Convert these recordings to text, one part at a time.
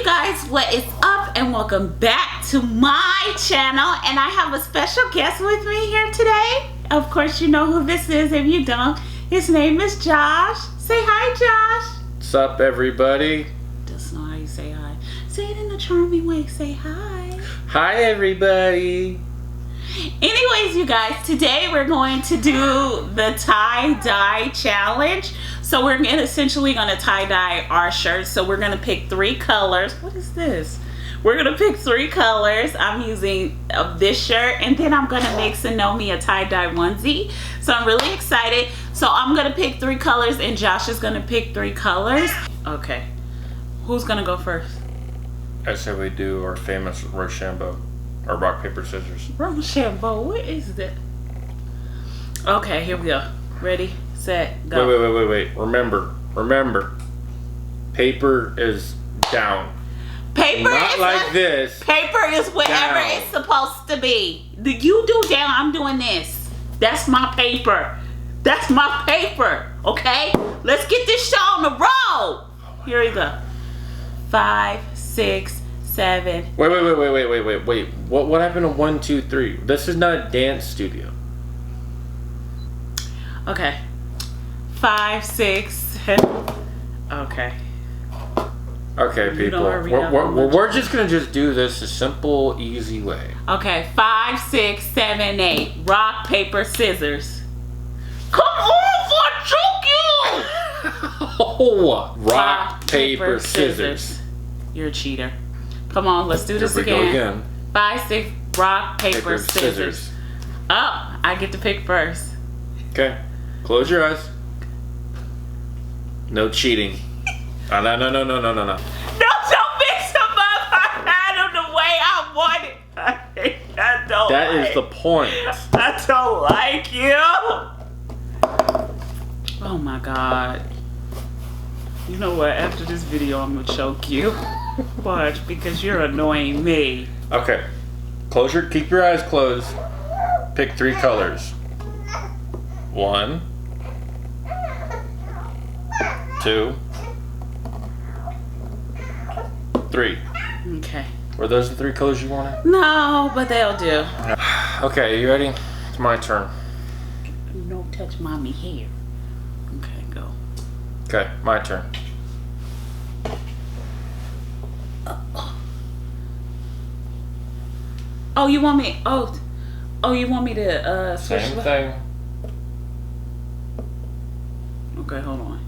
guys, what is up, and welcome back to my channel. And I have a special guest with me here today. Of course, you know who this is. If you don't, his name is Josh. Say hi, Josh. What's up, everybody? That's not how you say hi. Say it in a charming way. Say hi. Hi, everybody. Anyways, you guys, today we're going to do the tie-dye challenge. So we're essentially going to tie-dye our shirts. So we're going to pick 3 colors. What is this? We're going to pick 3 colors. I'm using this shirt, and then I'm going to make Sonomi a tie-dye onesie. So I'm really excited. So I'm going to pick 3 colors, and Josh is going to pick 3 colors. Okay. Who's going to go first? I say we do our famous Rochambeau, or rock, paper, scissors. Rochambeau, what is that? Okay, here we go. Ready, set, go. Wait. Remember. Paper is down. Paper Not is like this. Paper is whatever Down. it's supposed to be. You do down, I'm doing this. That's my paper. That's my paper. Okay? Let's get this show on the road. Here we go. 5, 6, 7. Wait. What happened to 1, 2, 3? This is not a dance studio. Okay. 5, 6, 7. Okay. Okay, people. We're just gonna do this a simple, easy way. Okay. 5, 6, 7, 8. Rock, paper, scissors. Come on, for choke you! Oh, rock, paper, scissors. You're a cheater. Come on, let's do this Here we go again. 5, 6, rock, paper, scissors. Oh, I get to pick first. Okay. Close your eyes. No cheating. No. No, don't mix them up. I had them the way I want it. I don't That like is the point. I don't like you. Oh my God. You know what? After this video, I'm gonna choke you. Watch, because you're annoying me. Okay. Keep your eyes closed. Pick 3 colors. 1, 2, 3. Okay. Were those the 3 colors you wanted? No, but they'll do. Okay, you ready? It's my turn. Don't touch mommy hair. Okay, go. Okay, my turn. Oh, you want me? Oh, you want me to switch? Same thing. Okay, hold on.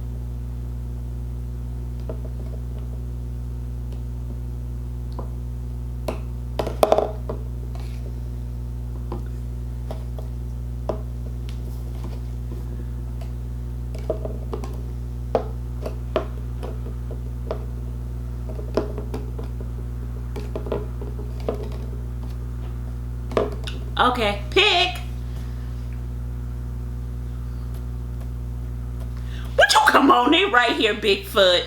Okay, pick. Would you come on in right here, Bigfoot?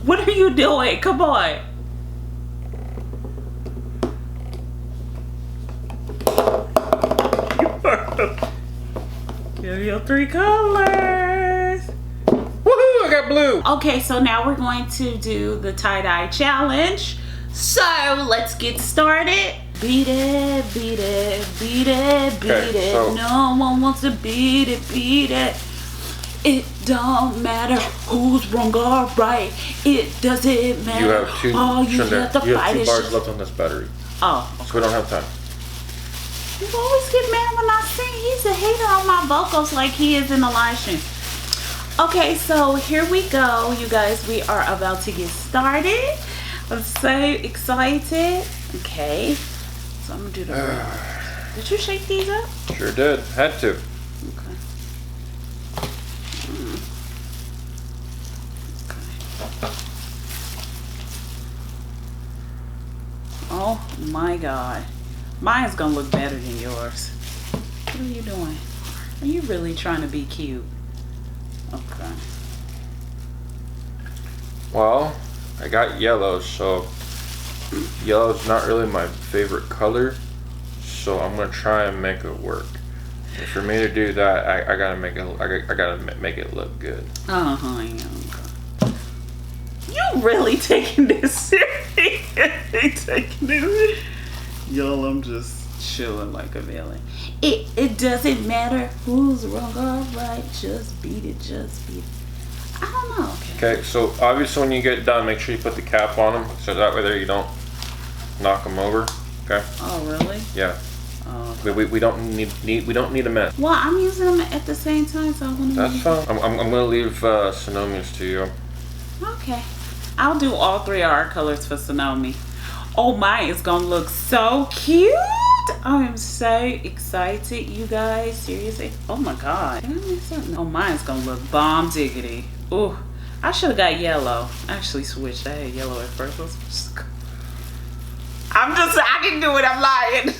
What are you doing? Come on. Give me your 3 colors. Woohoo! I got blue. Okay, so now we're going to do the tie-dye challenge. So let's get started. Beat it. Okay, so no one wants to beat it. It don't matter who's wrong or right. It doesn't matter. you have 2. All you Shundara, have to you fight have 2 is bars left on this battery, Oh, so we don't have time. you always get mad when I sing. He's a hater on my vocals like he is in the live stream. Okay, so here we go, you guys. We are about to get started. I'm so excited. Okay, so I'm gonna do the Did you shake these up? Sure did. Had to. Okay. Oh my God. Mine's gonna look better than yours. What are you doing? Are you really trying to be cute? Okay. Well, I got yellow, so yellow's not really my favorite color, so I'm gonna try and make it work. And for me to do that, I gotta make it. I gotta make it look good. You really taking this serious? Taking this? Y'all, I'm just chilling like a villain. It doesn't matter who's wrong or right. Just beat it. Just beat it. I don't know. Okay, so obviously when you get done, make sure you put the cap on them, so that way there you don't knock them over. Okay. Oh really? Yeah. Oh. We don't need a mess. Well, I'm using them at the same time, so I want to. That's fine. I'm gonna leave Sonomi's to you. Okay. I'll do all 3 of our colors for Sonomi. Oh my, it's gonna look so cute. I am so excited, you guys. Seriously. Oh my god. Can I make something? Oh, mine's gonna look bomb diggity. Ooh, I should have got yellow. I actually switched. I had yellow at first. I can do it. I'm lying.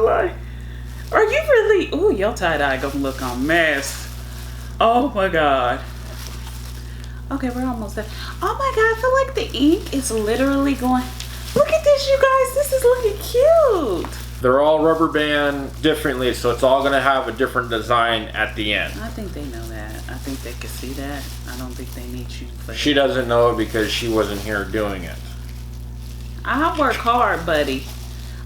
lying. Are you really? Ooh, your tie-dye gonna look a mess. Oh my god. Okay, we're almost there. Oh my god, I feel like the ink is literally going. Look at this, you guys. This is looking cute. They're all rubber band differently, so it's all gonna have a different design at the end. I think they know that. I think they can see that. I don't think they need you for She doesn't know because she wasn't here doing it. I work hard, buddy.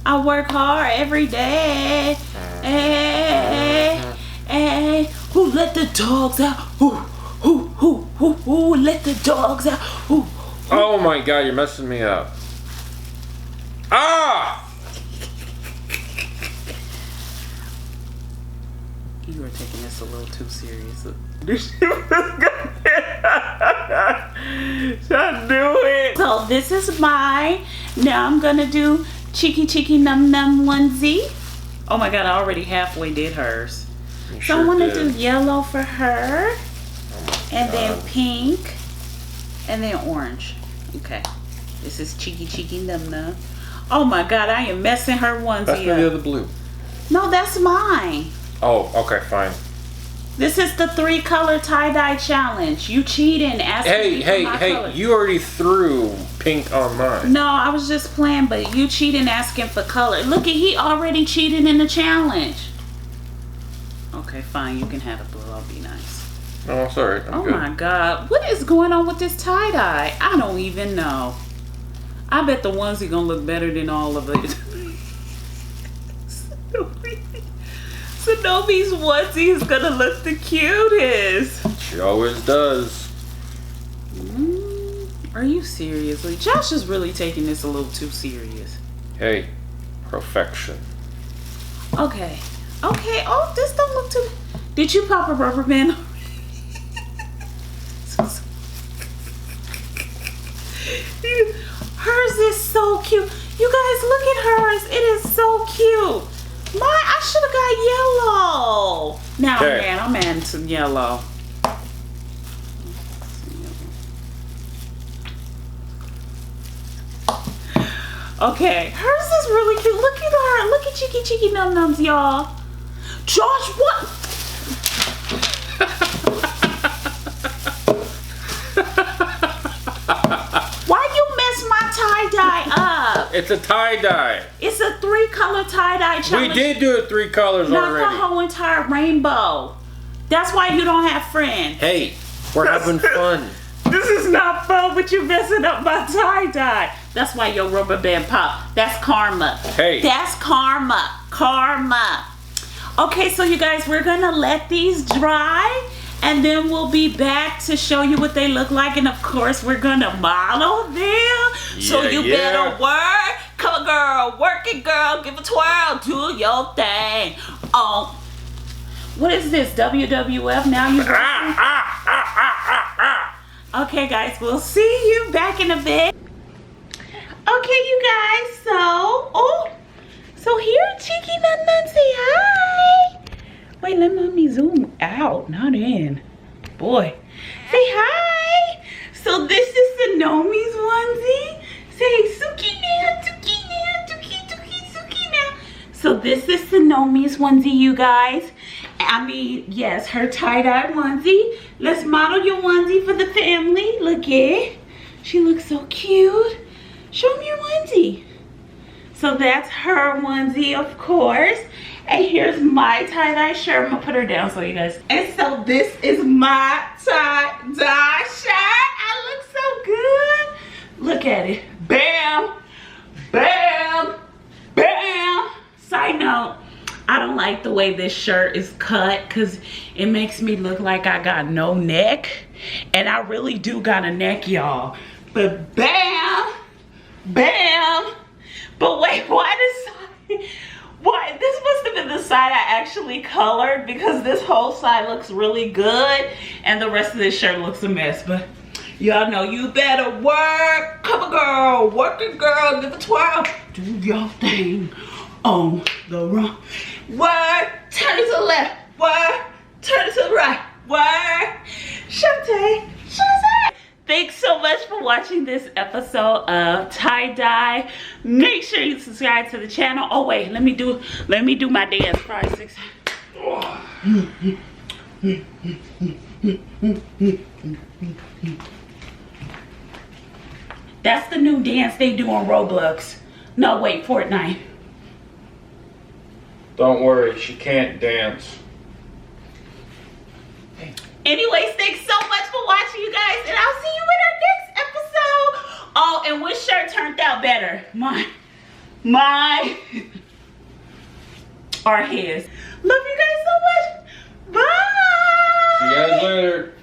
I work hard every day. Hey, who let the dogs out? Who let the dogs out? Who? Oh my god, you're messing me up. Ah! You were taking this a little too serious. Just do it. So this is mine. Now I'm gonna do cheeky num num onesie. Oh my god, I already halfway did hers. So I want to do yellow for her, and then pink, and then orange. Okay, this is cheeky num num. Oh my god, I am messing her onesie That's up. the other blue. No, that's mine. Oh, okay, fine. This is the 3-color tie-dye challenge. You cheating, asking me for my color. You already threw pink on mine. No, I was just playing, but you cheating, asking for color. Look at, he already cheated in the challenge. Okay, fine, you can have the blue. I'll be nice. No, it's alright. Oh my god, what is going on with this tie-dye? I don't even know. I bet the onesie gonna look better than all of it. Sonomi's onesie is gonna look the cutest. She always does. Are you seriously? Josh is really taking this a little too serious. Hey, perfection. Okay. Okay. Oh, this don't look too. Did you pop a rubber band? Hers is so cute. You guys, look at hers. It is so cute. Mine, I should have got yellow. Now I'm adding some yellow. Okay, hers is really cute. Look at her. Look at cheeky num nums, y'all. Josh, what? Why you mess my tie-dye up? It's a tie-dye. It's a 3-color tie-dye challenge. We did do it 3 colors already. Not the whole entire rainbow. That's why you don't have friends. Hey, we're having fun. This is not fun, but you messing up my tie-dye. That's why your rubber band pop. That's karma. Hey. That's karma. Karma. Okay, so you guys, we're gonna let these dry, and then we'll be back to show you what they look like. And of course, we're gonna model them. So you better work. Come on, girl. Work it, girl. Give a twirl. Do your thing. Oh. What is this? WWF? Now you Okay, guys, we'll see you back in a bit. Okay, you guys, so here, cheeky num say hi. Wait, let me zoom out, not in. Boy, say hi. So this is Sonomi's onesie. Say Suki now, Tuki now, Tuki now. So this is Sonomi's onesie, you guys. I mean, yes, her tie-dye onesie. Let's model your onesie for the family. Look it. She looks so cute. Show me your onesie. So that's her onesie, of course. And here's my tie-dye shirt. I'm gonna put her down so you guys. And so this is my tie-dye shirt. I look so good. Look at it. Bam, bam, bam. Side note, I don't like the way this shirt is cut because it makes me look like I got no neck. And I really do got a neck, y'all. But bam, bam. But wait, why this must have been the side I actually colored, because this whole side looks really good and the rest of this shirt looks a mess. But y'all know you better work. Come on, girl, work it, girl, give it 12. Do your thing on the wrong. Work, turn it to the left. Work, turn it to the right. Work, Shante. Thanks so much for watching this episode of tie-dye. Make sure you subscribe to the channel. Oh wait, let me do my dance. 5, 6. That's the new dance they do on Roblox. No, wait, Fortnite. Don't worry, she can't dance. Anyways, thanks so much for watching, you guys, and I'll see you in our next episode. Oh, and which shirt turned out better? Mine or his? Love you guys so much. Bye. See you guys later.